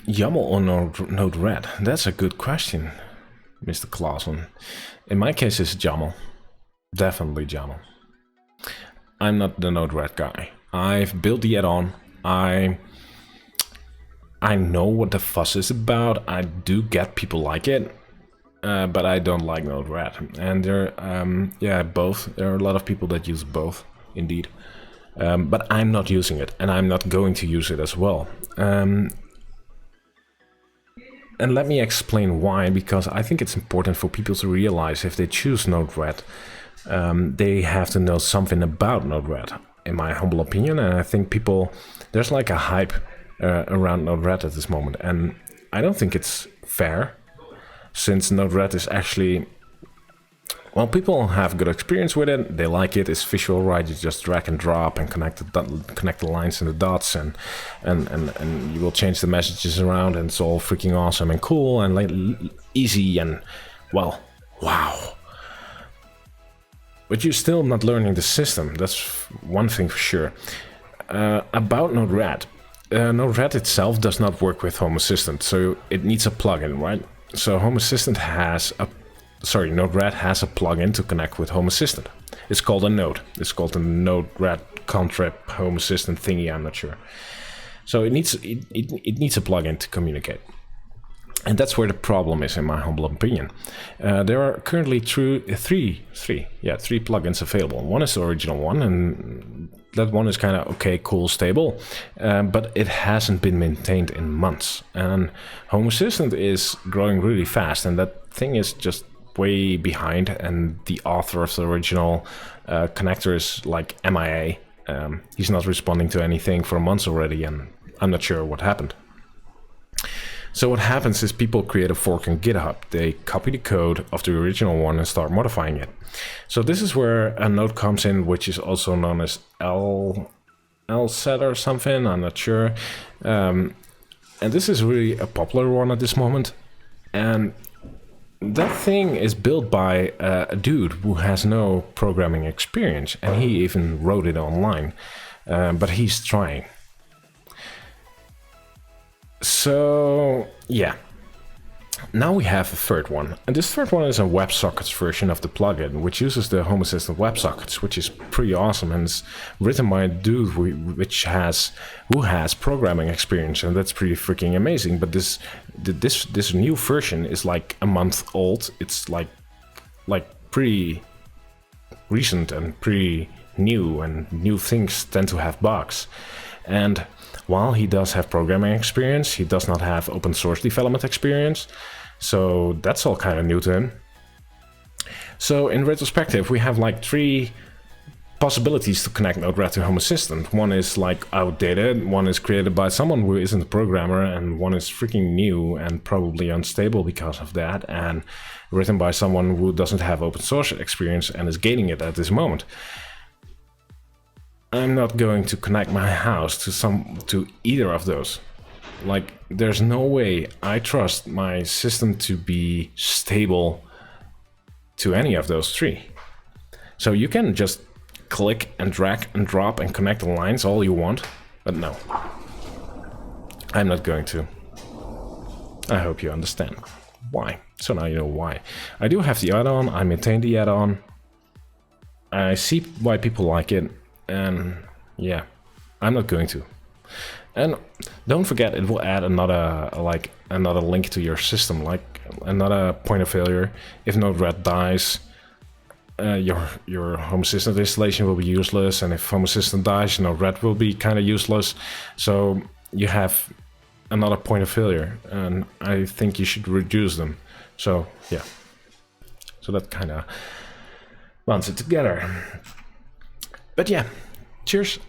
YAML or Node-RED? That's a good question, Mr. Clausen. In my case, it's YAML. Definitely YAML. I'm not the Node-RED guy. I've built the add-on. I know what the fuss is about. I do get people like it, but I don't like Node-RED. And both. There are a lot of people that use both, indeed. But I'm not using it, and I'm not going to use it as well. And let me explain why, because I think it's important for people to realize if they choose Node-RED, they have to know something about Node-RED, in my humble opinion. And I think there's like a hype around Node-RED at this moment. And I don't think it's fair, since Node-RED is actually, well, people have good experience with it. They like it. It's visual, right? You just drag and drop and connect the lines and the dots, and you will change the messages around, and it's all freaking awesome and cool and like easy and, well, wow. But you're still not learning the system. That's one thing for sure. About Node-RED. Node-RED itself does not work with Home Assistant, so it needs a plugin, right? So Home Assistant has Node-RED has a plugin to connect with Home Assistant. It's called a node. It's called the Node-RED Contrib Home Assistant thingy, I'm not sure. So it needs a plugin to communicate. And that's where the problem is, in my humble opinion. There are currently three plugins available. One is the original one, and that one is kind of okay, cool, stable, but it hasn't been maintained in months. And Home Assistant is growing really fast, and that thing is just way behind, and the author of the original connector is like MIA. He's not responding to anything for months already, and I'm not sure what happened. So what happens is people create a fork on GitHub. They copy the code of the original one and start modifying it. So this is where a node comes in, which is also known as LSET or something, I'm not sure. And this is really a popular one at this moment. And that thing is built by a dude who has no programming experience, and he even wrote it online, but he's trying. So yeah, now we have a third one, and this third one is a WebSockets version of the plugin, which uses the Home Assistant WebSockets, which is pretty awesome, and it's written by a dude who has programming experience, and that's pretty freaking amazing. But this new version is like a month old. It's like pretty recent and pretty new, and new things tend to have bugs. And while he does have programming experience, he does not have open source development experience. So that's all kind of new to him. So in retrospective, we have like 3 possibilities to connect Node-RED to Home Assistant. One is like outdated, one is created by someone who isn't a programmer, and one is freaking new and probably unstable because of that, and written by someone who doesn't have open source experience and is gaining it at this moment. I'm not going to connect my house to either of those. Like, there's no way I trust my system to be stable to any of those 3. So you can just click and drag and drop and connect the lines all you want, but no, I'm not going to. I hope you understand why. So now you know why. I do have the add-on, I maintain the add-on, I see why people like it, and yeah, I'm not going to. And don't forget, it will add another link to your system, like another point of failure. If Node-RED dies, your Home Assistant installation will be useless, and if Home Assistant dies, Node-RED will be kind of useless. So you have another point of failure, and I think you should reduce them. So yeah, so that kind of runs it together. But yeah, cheers.